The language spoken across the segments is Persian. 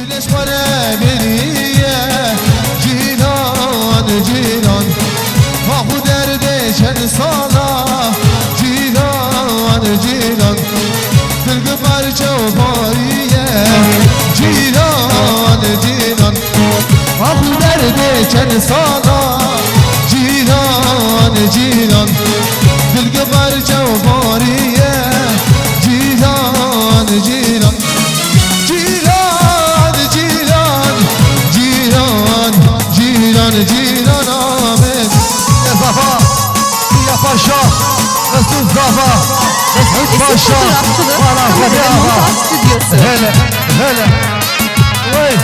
دلش ولا بليه جيلان جيلان آخو دردش انسانا جیلان جیلان دلگ پرچه و باریه جیلان جیلان آخو دردش انسانا جیلان جیلان دلگ پرچه و باریه جیلان جیلان جیلان جیلان جیلان جیلان جیلان آمین Paşa, Resul Zafa, Mesut Paşa, Kamera'nın montaj stüdyosu. Hele, hele. Vay.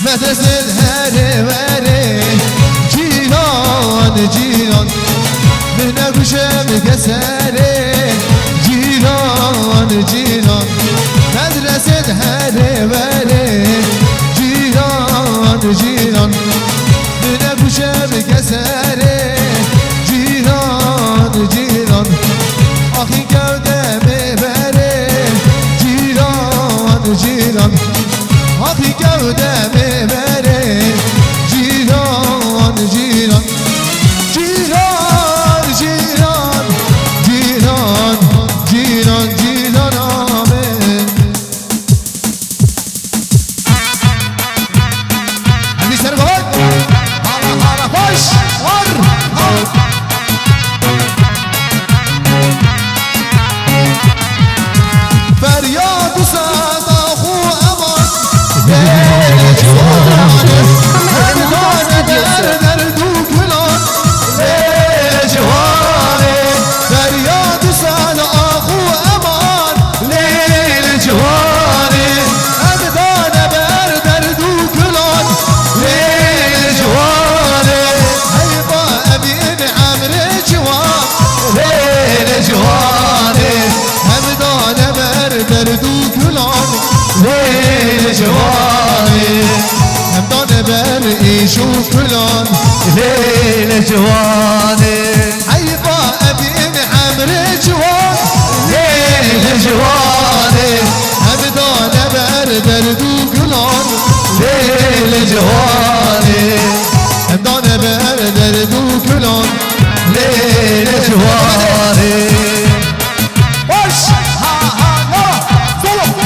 Medresin heri veri, Cilan, Cilan, Mine kuşem keseri, Cilan, Cilan. Medresin heri veri Cilan, Cilan Mine kuşem keseri Cilan, Cilan Ahi gövdemi veri Cilan, Cilan Ahi gövdemi veri Cilan, Cilan Cilan, Cilan Cilan, Cilan, Cilan amin شوف فلان ليل جواني حيبا ابين عمر جوان ليل جواني ابدان برد دوكلان ليل جواني ابدان برد دوكلان ليل جواني وش ها ها لا صلو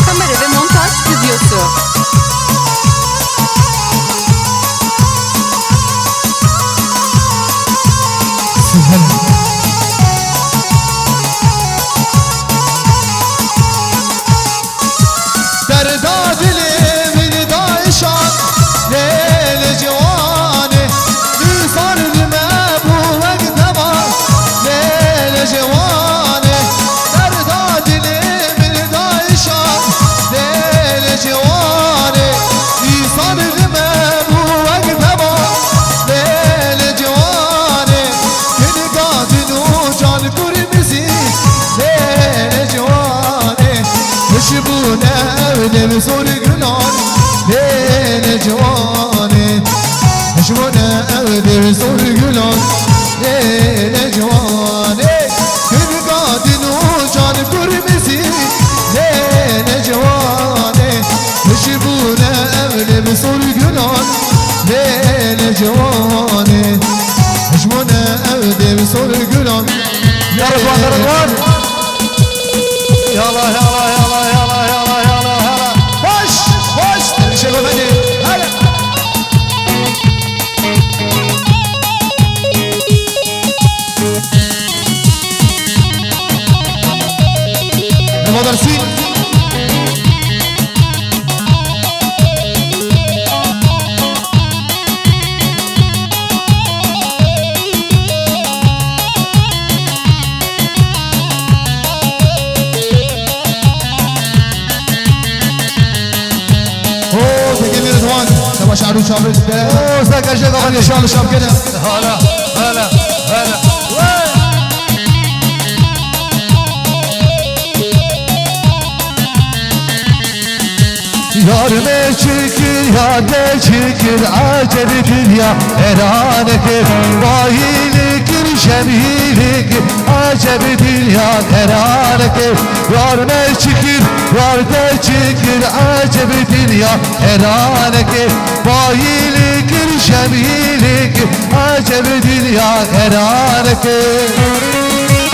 Kamera ve montaj stüdyosu. Derda dilimin daişan Leyli civani Nisan dime bu vakte var Leyli civani Derda dilimin daişan Leyli civani Nisan dime bu vakte var Leyli civani Kini kadinu can kurmizi Leyli civani Hışbune evlim zor gülan Leyli civani Hışbune evlim zor gülan Leyli civani Kini kadinu can kurmizi Leyli civani Hışbune evlim zor gülan Leyli civani Hışbune evlim zor gülan Yarıklar Yala yala yala yala yala yala yala Hoş hoş Şöyle hadi hadi Ne kadar sin شامل شامل سكر شغل ان شاء الله شام كده هلا هلا هلا یار میں چکر یار میں چکر عجب دنیا حیران کر باہیل کر شمیل کر عجب دنیا حیران کر یار میں چکر عجب دنیا حیران کر باہیل کر شمیل کر عجب دنیا حیران کر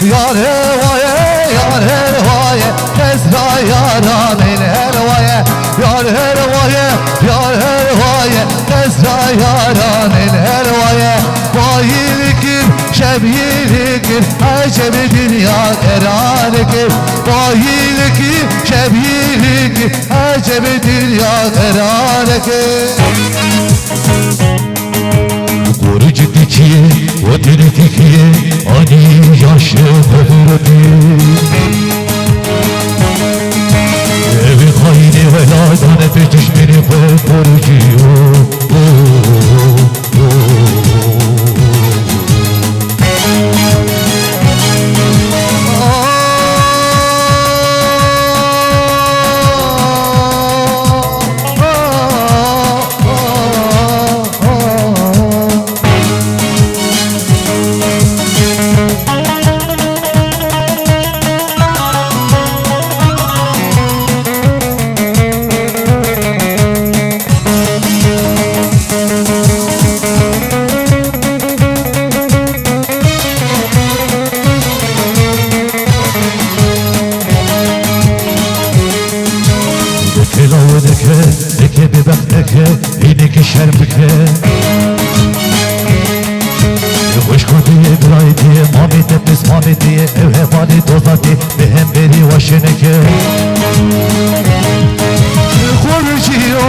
یار هوایه کسرا یاران هوایه یار هوایه کسرا یاران هوایه باهیل کن شبیل کن عجب دنیا حیران کن باهیل کن شبیل کن عجب دنیا حیران کن Korucu dikiye, o diri dikiye, ani yaşlı kudurdu. Evi hayni veladan betiş beni korucu. Deke bir bakteke, ineki şerbike Hoşko diye, biray diye, mami tepis mami diye Ev hevani dozati, behem beri vaşeneke Korucuyo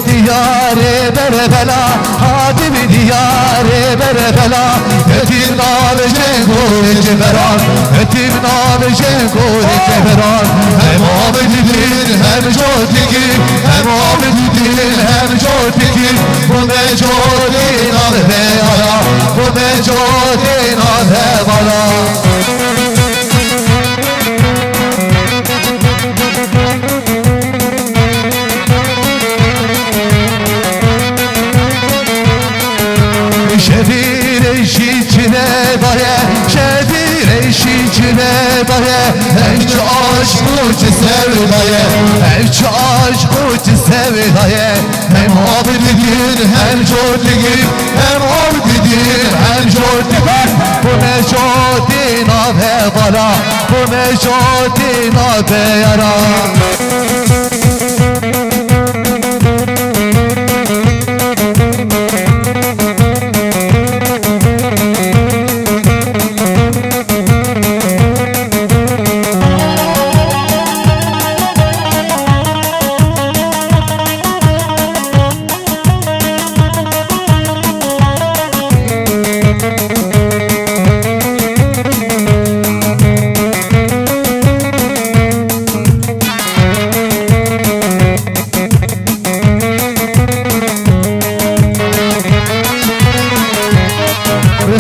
diyare berebela hadim diyare berebela etim nal cengo ceberan etim nal cengo ceberan hem abidin hem jotiki hem abidin hem jotiki bu ne jotin al he ala bu ne jotin al he bala şefir eşicine daye şefir eşicine daye evçi aşk uçu sevdaye evçi aşk uçu sevdaye hem abidin hem jodligin hem abidin hem jodligin bu ne jodin ave bala bu ne jodin ave yara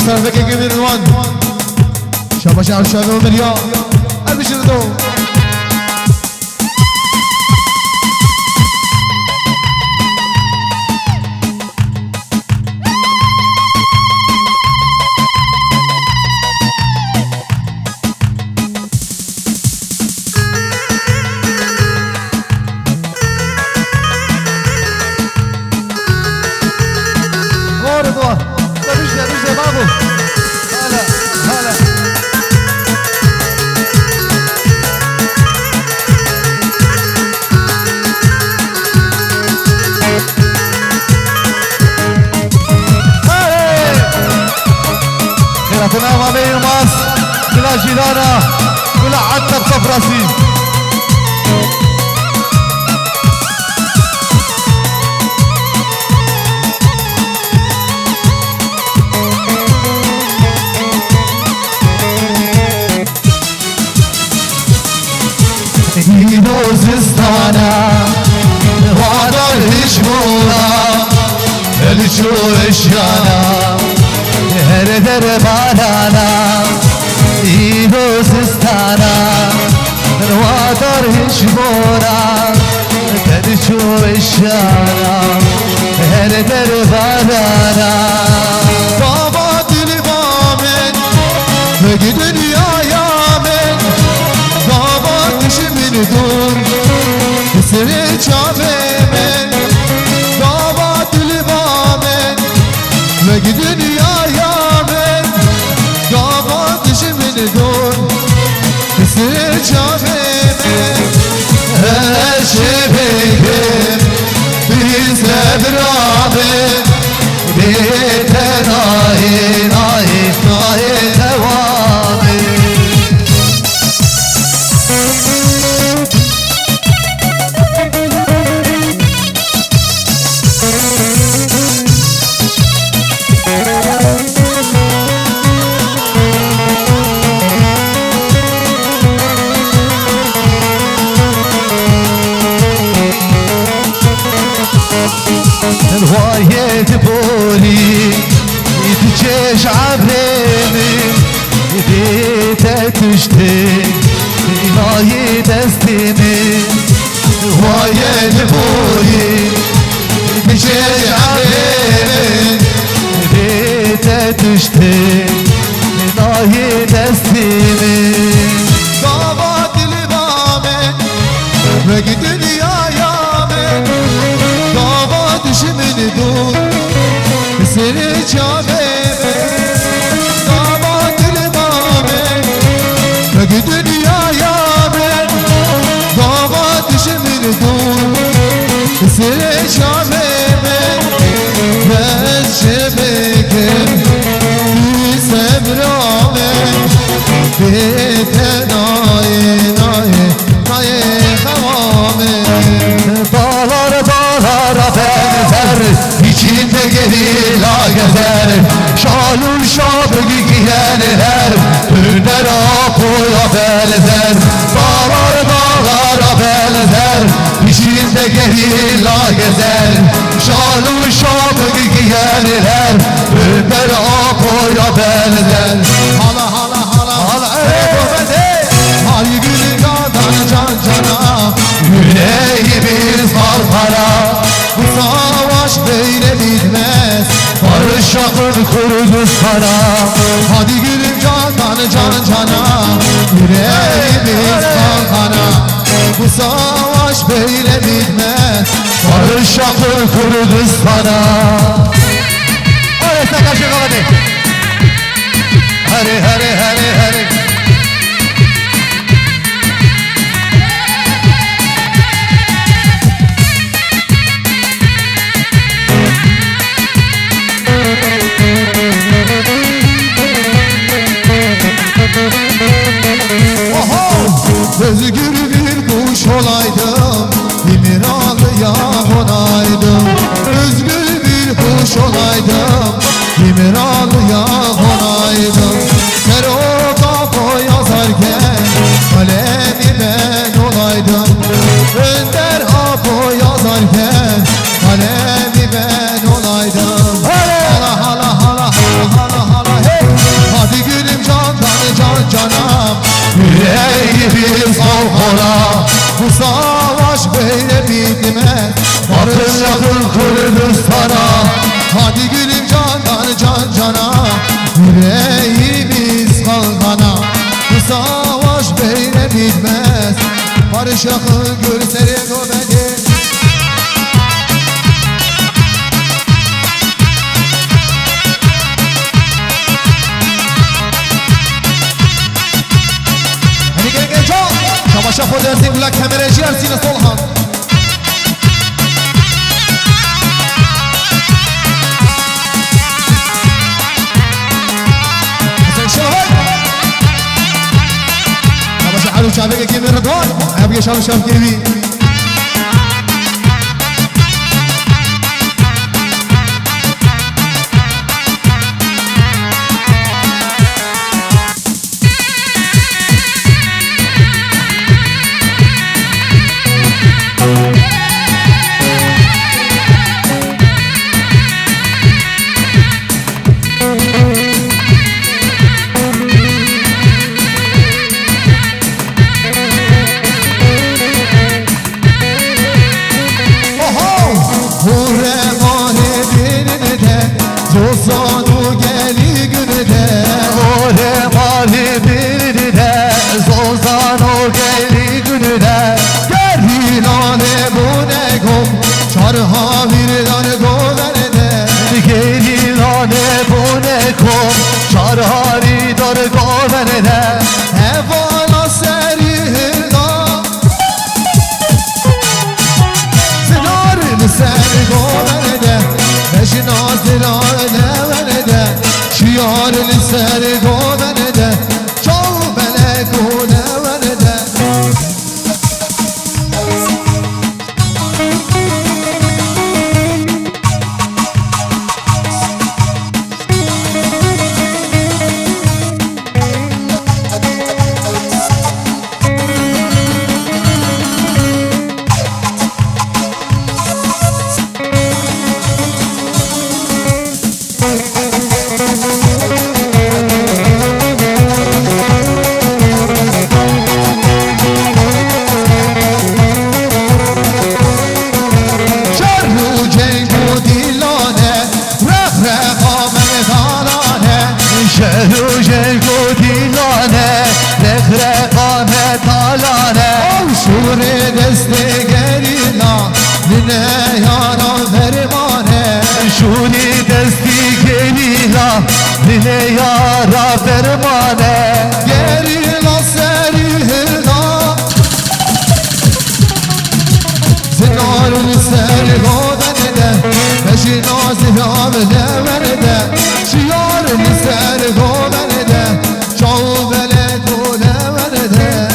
Sardaki gibi Rıdvan Şabaş Arşan Ömer ya Hadi şimdi o Rıdvan Müjde müjde babu Hala hala جيلانا ولعتنا بصف راسي دوزستانا وعدار هجمونا الجو اشيانا her der barana دوزستانا وعدار هجمونا الجو اشيانا her der barana baba dilbamen ve dünyaya men baba düşümünü dur Seni çabemen Dava dilbamen Ve dünyaya men Dava düşümünü dur Seni çabemen Her şey benim Bizle beraber Bir tenayi nayi nayi devamı الوايد بولي يتجيش عبريمي يديتا تشتي ناي دستيني الوايد بولي يتجيش عبريمي يديتا تشتي ناي دستيني بابا dilbamen ve dünyaya men düşümünü dur Seni çabeme Dava dilbamen Ve dünyaya ben Dava düşümünü dur Seni çabeme Ben şebekem Bir semramen Bir tenayi nayi nayi havamen Dağlar dağlara benzer İçinde gerila gezer Şalul şabıgı giyenler Ünler apoya benzer Dağlar dağlara benzer İçinde gerila gezer Şalul şabıgı giyenler Ünler apoya benzer Hala hala hala hala Hali günü kadar can cana Yüreğimiz kalkara Bu savaş böyle bitmez Barış yakın Kürdistan'a Hadi gülüm candan can cana Yüreğimiz kalkara Bu savaş böyle bitmez Barış yakın Kürdistan'a Öyle karşı kaladı Hadi hadi hadi hadi Özgür bir kuş olaydım İmralı'ya konaydım Özgür bir kuş olaydım İmralı'ya konaydım Her o kafa yazarken Kalemi ben olaydım Önder Apo yazarken Kalemi ben olaydım Hala hala hala hala hala hey Hadi gülüm candan can canam Yüreğimiz kalkara Bu savaş böyle bitmez Barış yakın Kürdistan'a Hadi gülüm candan can cana Yüreğimiz kalkana Bu savaş böyle bitmez Barış yakın Kürdistan'a Şafa dersin kulak kameracı Ersin'e Solhan Sen şuna bak شانو شابه که میردان ابگه شانو شاب کیوی چارهاری داره گاونه ده هوالا سری هردا زنار سری گاونه ده بشنا زنار نونه ده شیار سری گاونه ده چاو ملکونه ونه ده شهر جنگو دیلانه رخرقانه تالانه شور دست گرینا دنه یارا فرمانه شوری دستی گلیلا دل یارا فرمانه گرینا سری هردا زنار سری گودن ده بشینا زیام لورده شیار سری گودن ده چاو بله گوله ورده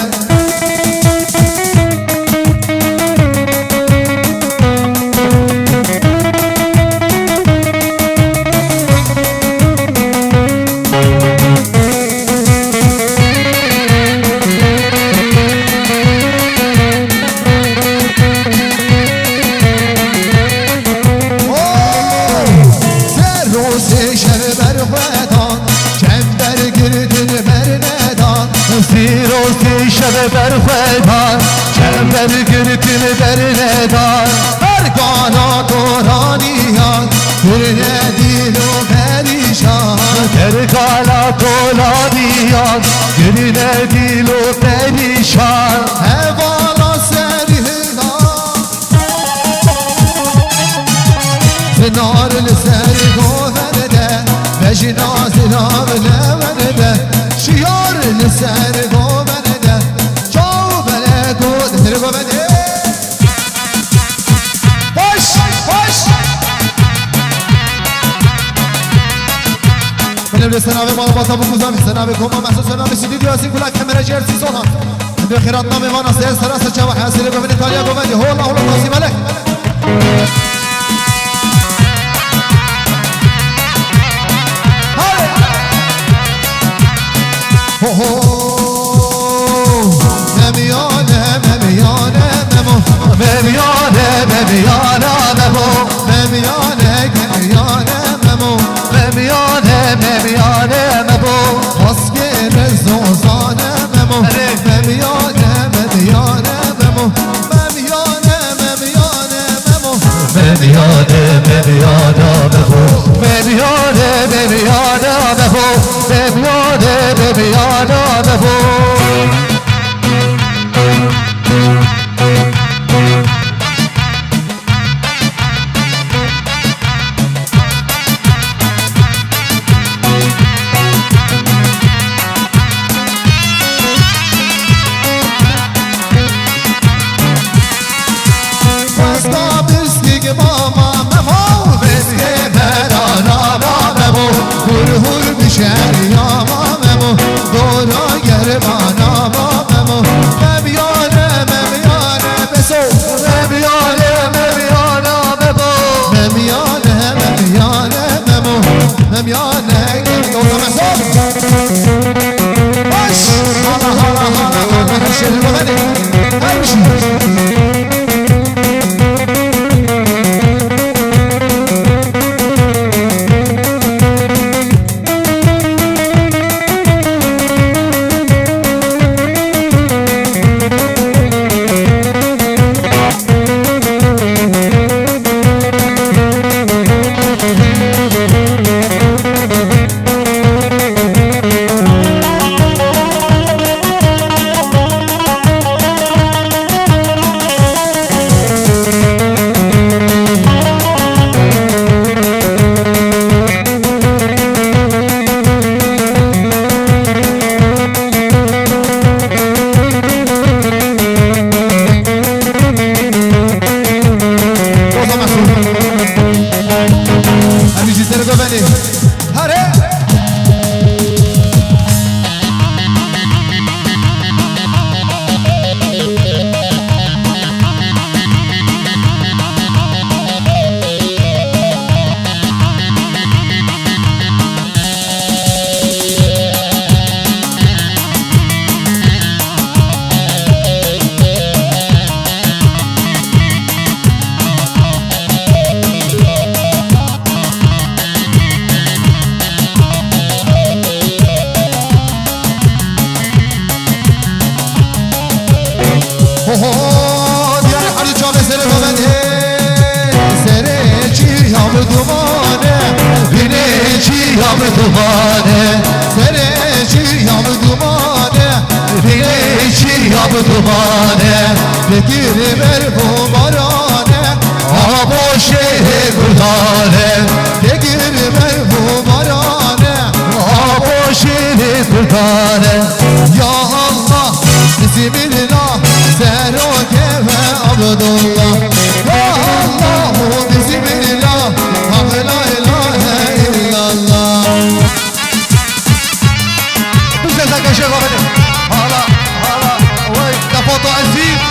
شب بر خودان چنبر گرکن بر ندان برگانا دورانیان گرنه دیل و پریشان درگالا دولانیان گرنه دیل و پریشان هوالا سری هنان زنار لسری گوهنده بجنا زنار لونده شیار لسری گوهنده سنابه مالا باتا بکوزم سنابه کما محسوس سنابه سیدی یاسین کلک کمره جرسی سونا به خیرات نام وانا سر سراس چوا حاصل به من ایتالیا گوندی هولا هولا ناسی ملک ممیانه ممیانه ممو ممیانه ممیانه ممو ممیانه ممیانه ممو ممیانه ممیانه ممو خسکر زوزانه ممو ممیانه ممیانه ممو ممیانه ممیانه ممو ممیانه ممیانه ممو ممیانه ممیانه ممو ممیانه ممیانه ممو شهر یا ماممو دورا گربانا ماممو شهر بغني همشي Dumane, Sereci yam dumane Bileçi yap dumane, Bekir ver bu barane Abo şehre kurdane, Bekir ver bu barane Abo şehre kurdane. Ya Allah Bismillah Seroke ve Abdullah Ya Allah Bismillah Hak la ilahe illallah Güzel arkadaşlar hadi. Hala, hala, vay, kafoto aziz.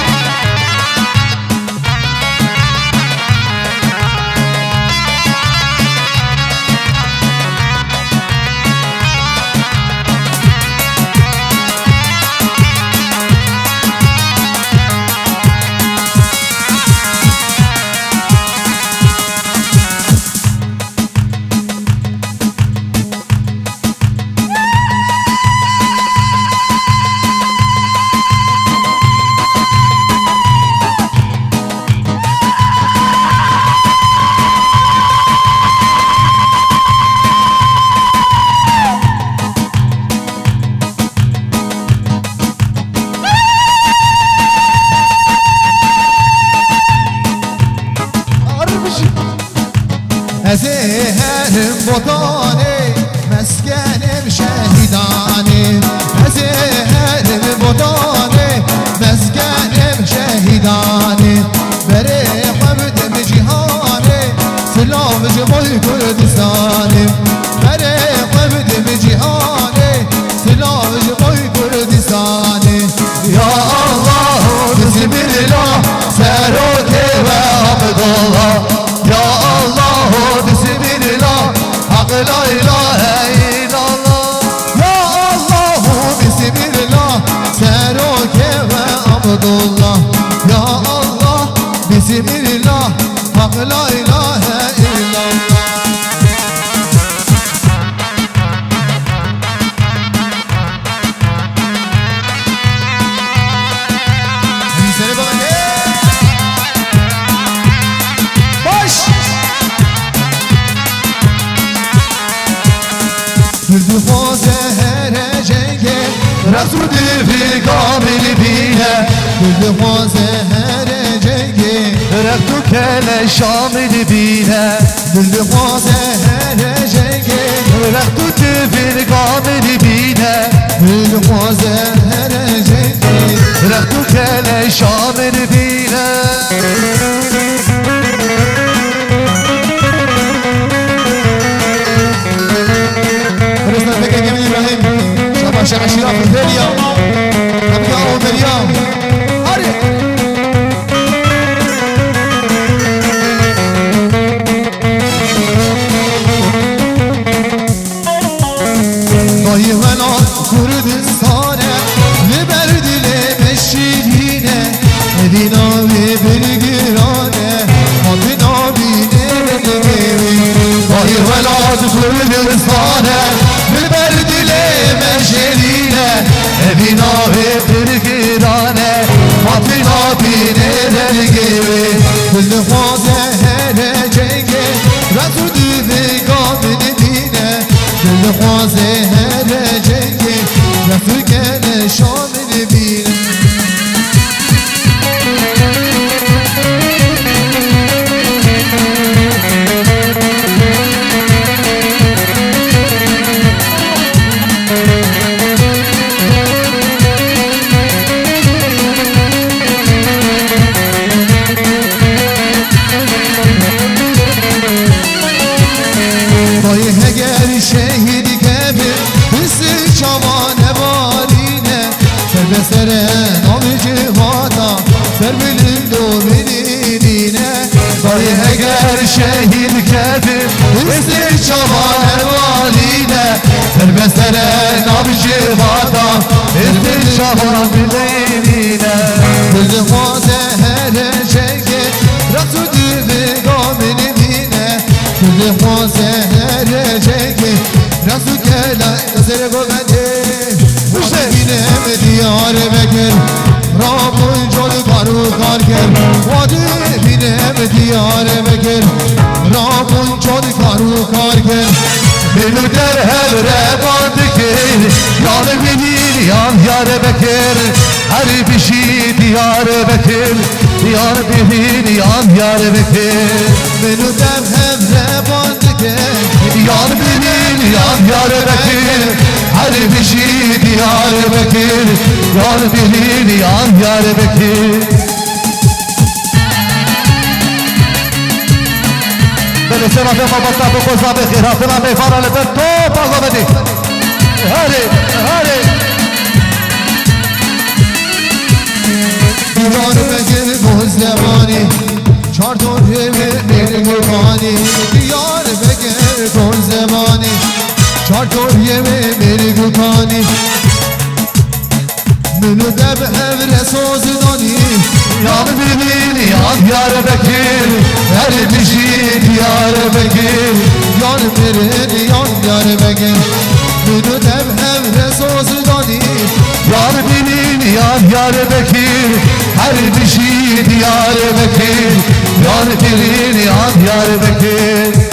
Ezeherim botane Meskenim şehidane Ezeherim botane Meskenim şehidane Bere kavdim cihane Sılavcı boy Kürdistan'im Bere kavdim cihane Sılavcı boy Kürdistan'im Ya Allah, Bismillah, Seroke ve Abdullah. Ya Allah, Bismillah, Hak la ilahe illallah. Ya Allah Bismillah Seroke ve Abdullah Ya Allah Bismillah Hak la ilahe illallah Seni bana Baş Güldü Hozehere cenge Resulü bir kamil bine, Güldü Hozehere cenge Rektu kele şamil bine, Güldü Hozehere cenge Rektu bir kamil bine, Güldü Hozehere cenge Rektu kele şamil bine. Kırıslar Pekek Emin İbrahim Şaban Şaban Şiraf Derya Tabiya o Derya Hadi Dayı vela Kürdistan'e Liber dile beş سره نامی جواتا سر بلندو منینینه دای اگر شهید کردیم مثل چوان والینه سر به سر نابجی بادا مثل چوان بلینینه دل خوازه هر جنگه رقصو دیوی گامنی بینه دل خوازه هر جنگه رقصو کلا نظر گوگنده وادی بینم دیار بکر رابون جلو کارو کار کرد وادی بینم دیار بکر رابون جلو کارو کار کرد بلو در هر ربان دکر یار بینین یار بکر هر بشی دیار بکر یار بینین یار بکر بلو در هر ربان دکر یار بینین یار بکر هر بشی دیار بکر یار بینین یار بکر بلسنا في مبطة بقوزة بخير هاتنا بفارة لبنتو باغو بدي هاري هاري دیار بگر گلزبانی چار دوره میره گلبانی دیار بگر گلزبانی چار دوره میره گلبانی منو دب امر سوزدانی یار بینین یار بکر هر بشی دیار بکر یار میره یار بگر منو دب امر سوزدانی یار بینین یار بکر هر بشی دیار بکر یار بینین یار بکر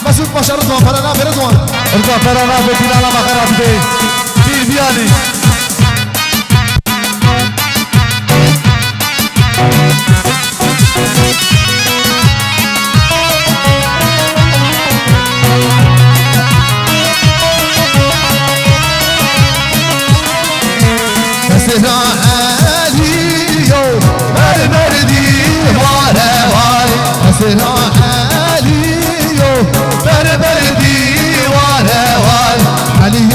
مسعود پاشا رضوان فرنا رضوان رضا فرنا بدينا لما خراب بي في بيالي سنا عليو مرمردي واره واره سنا عليو مرمردي واره واره علي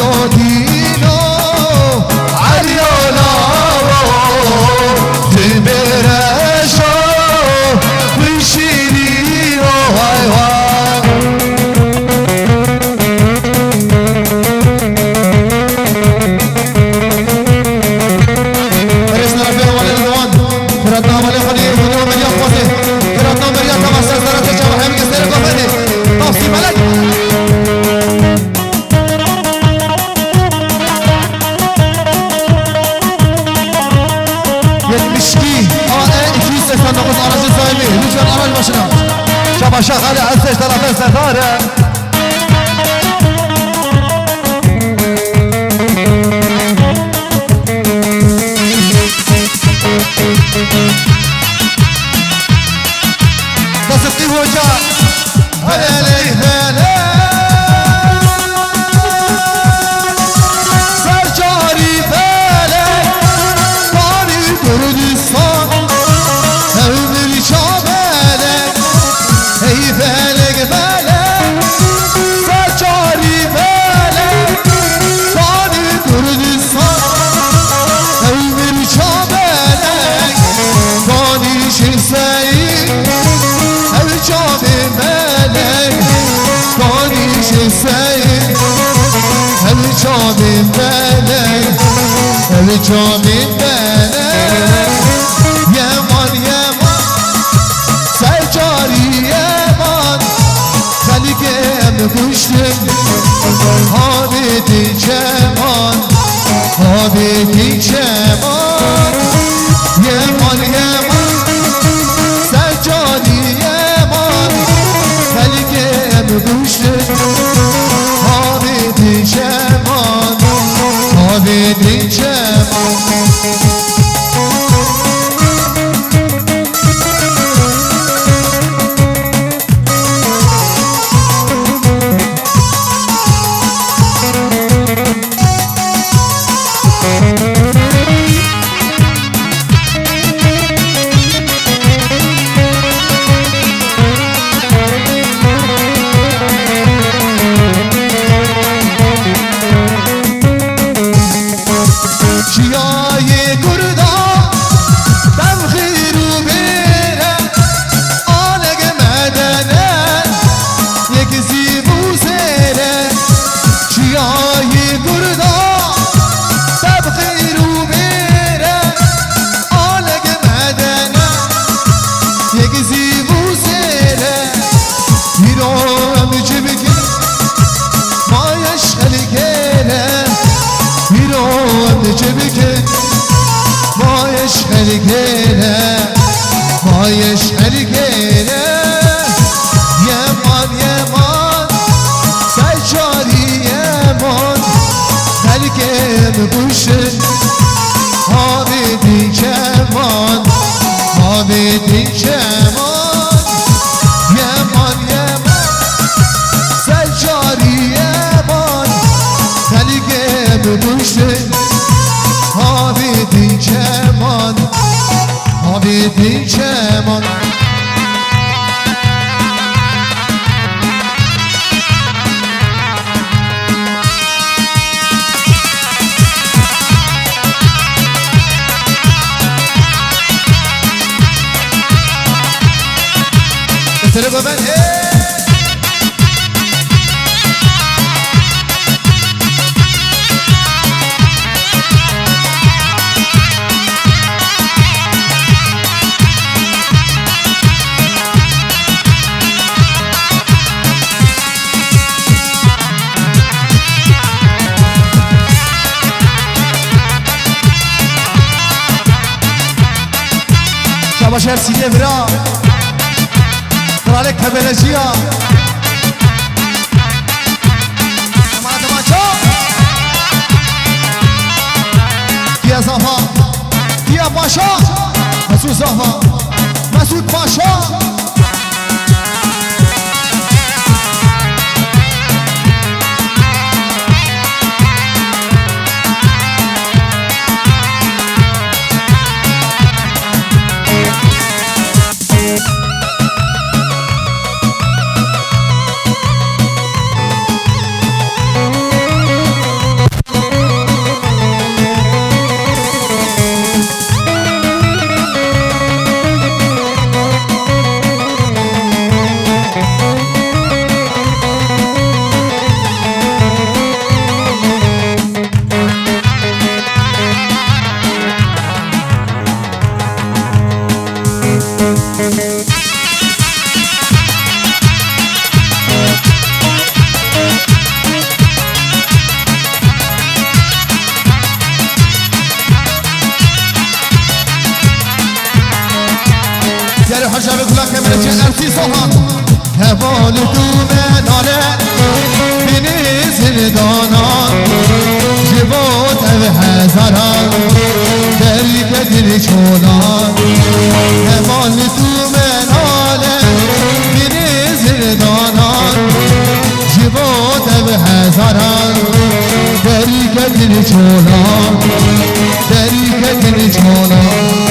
باشنا شبا شغل عزش طرف ستاره تصدقي وجع هلالي هلا سرجاری فلک باری کردستان هودری شاملک ای فلک فلک سرجاری فلک باری کردستان هودری شاملک بانی شسایی هر جام ملک بانی شسایی هر جام ملک هر جام ملک یمان یمان سرجاری امان خلیقم کشتم حامد چمان آبی چمان یمان یمان سرجاری امان خلیقم کشتم حامد چمان آبی چمان چیای کردا دم خیرو بیره آنگ مدنه یک زیبو سره چیای کردا دم خیرو بیره آنگ مدنه یک زیبو سره میرم چه بگی مایش خلی گره میرم چه بگی مایش خلی گره مایش خلی گره یمان یمان سرجاری یمان خلی گره بوشه حامدی چمان حامدی چمان یمان یمان سرجاری یمان خلی گره بوشه حامدی چمان حامدی چمان بسره به من شبا شهر سیده برا kralek Kebeleciya Aman aman çok Diye Zafa Diye Paşa Mesut Zafa Mesut Paşa شب کلا کمر چه ارسی سوهان هوال تو مناله بینی زندانان جبوت او هزاران دری که دلی چونان هوال تو مناله بینی زندانان جبوت او هزاران دری که دلی چونان دری که دلی چونان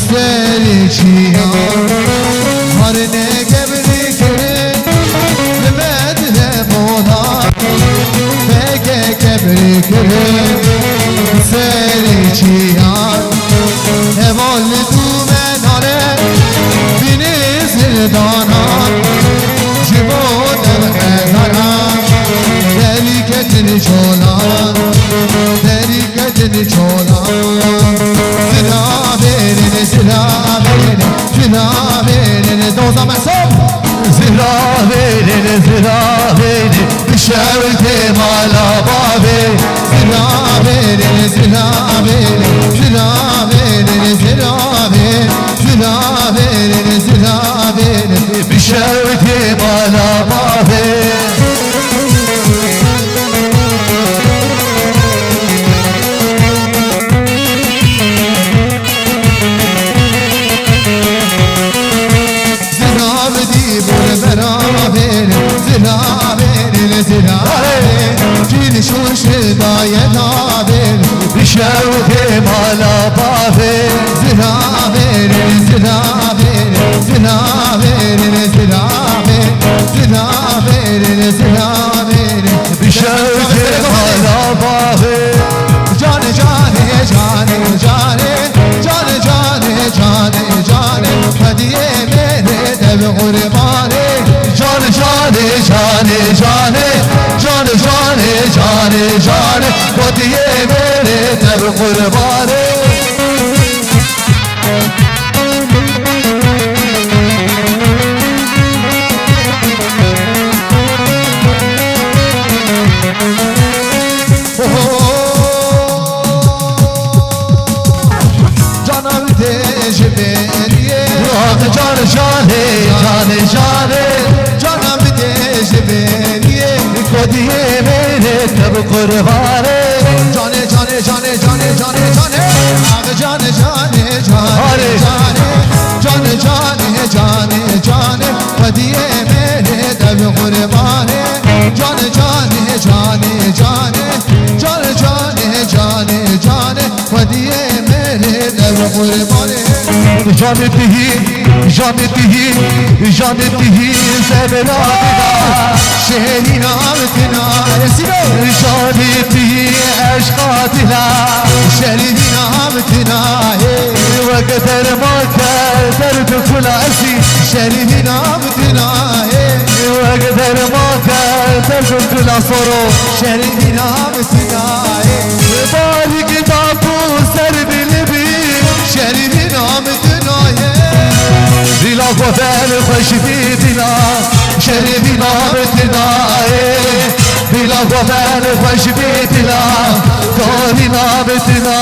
سری چیا هر نگبری کنه لمد مولا بگه کبری کنه سری چیا هوال تو مناره بینی زندانان جبود هزاران دری کتنی چولان دری کتنی چولان زرابين دوزة محسوب زرابين بشاوتي مالا بابي زرابين بشاوتي مالا بابي شوش داية نابل بشاوتي مالا بابي زرابين زرابين زرابين زرابين زرابين زرابين بشاوتي مالا بابي جاني جاني جاني جاني جاني جاني جاني جاني هدية ميري دب غرباني جاني جاني جاني جاني جاني جاني جاني جاني وديه میره در قربانه جانم دیج بریه جان جانه جانه جانه جانم دیج بریه وديه میره در قربانه جانه جانه جانه جانه جانه جانه آق جانه جانه جانه جانه جانه جانه جانه ودیه میره دب قربانه جانه جانه جانه جانه جانه جانه جانه جانه ودیه میره دب قربانه جانتهی جانتهی جانتهی زبناتنا شهری نامتنا رسیدو جانتهی عشقاتنا شهری نامتنا وقدر ما كدرت كل عسي شهری نامتنا وقدر ما كدرت كل صرو شهری نامتنا بارك بابو سرد لبي شهری نامتنا بلا قبل خوش بيدنا شربي نامتنا بلا قبل خوش بيدنا داري نامتنا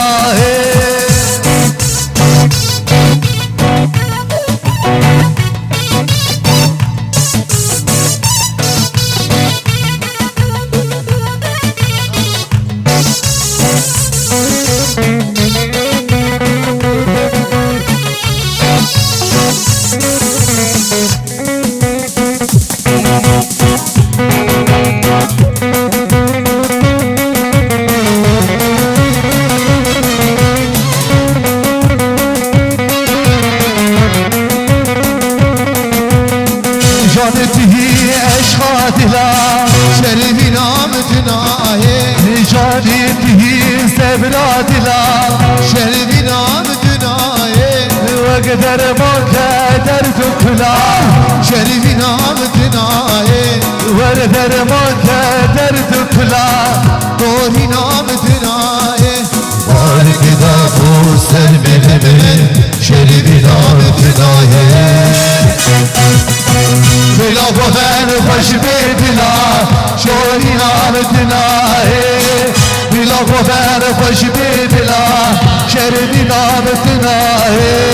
جانتهی عشقاتنا شربی نامتنا جانتهی زبناتنا شربی نامتنا که درمان در تو کلا شریفی نامتنایه ور درمان در تو کلا توهی نامتنایه بارک دا بور سر بلمه شریفی نامتنایه بلا گوهر خوش به دلا شوری نامتنایه بلا گوهر خوش به دلا شریفی نامتنایه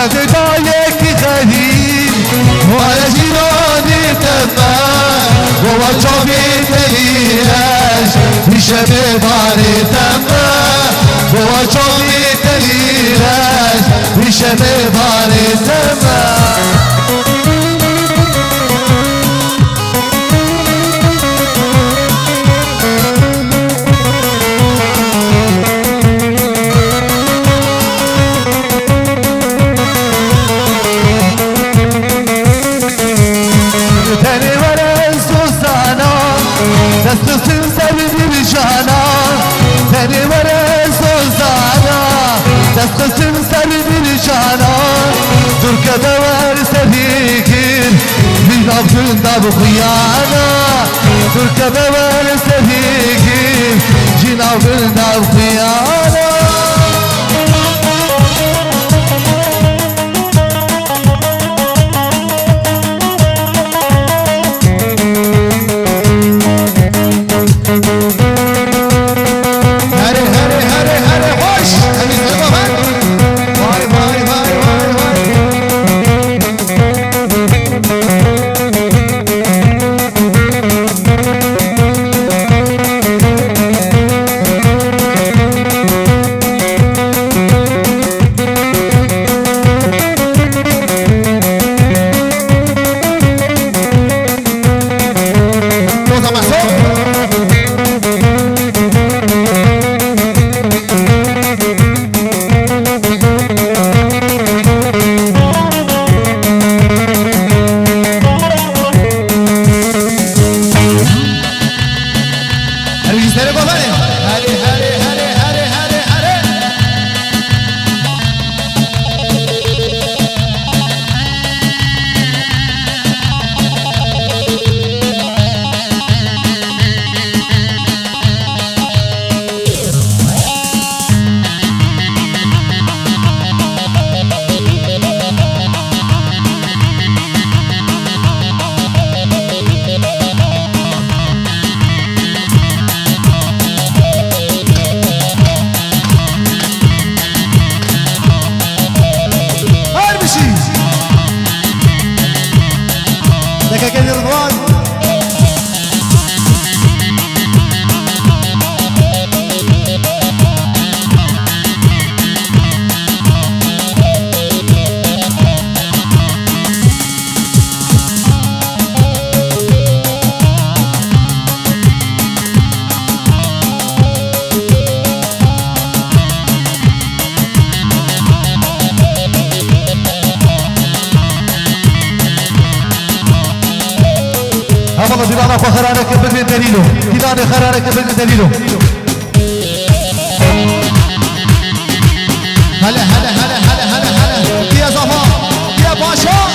تدايك غريب ولا جيراني تبا ووجهي تليلاش بشبه باري تبا ووجهي تليلاش بشبه باري تبا دستسın sevdir cana seni vere sozana destesın sevdir cana Türkiye'de var sevgin bir aklında bu kıyana Türkiye'de var sevgin cin aklında bu kıyana دانا فخرانك بقر دليله دانا خرانك بقر دليله هلا هلا هلا هلا هلا هلا يا زهر يا باشا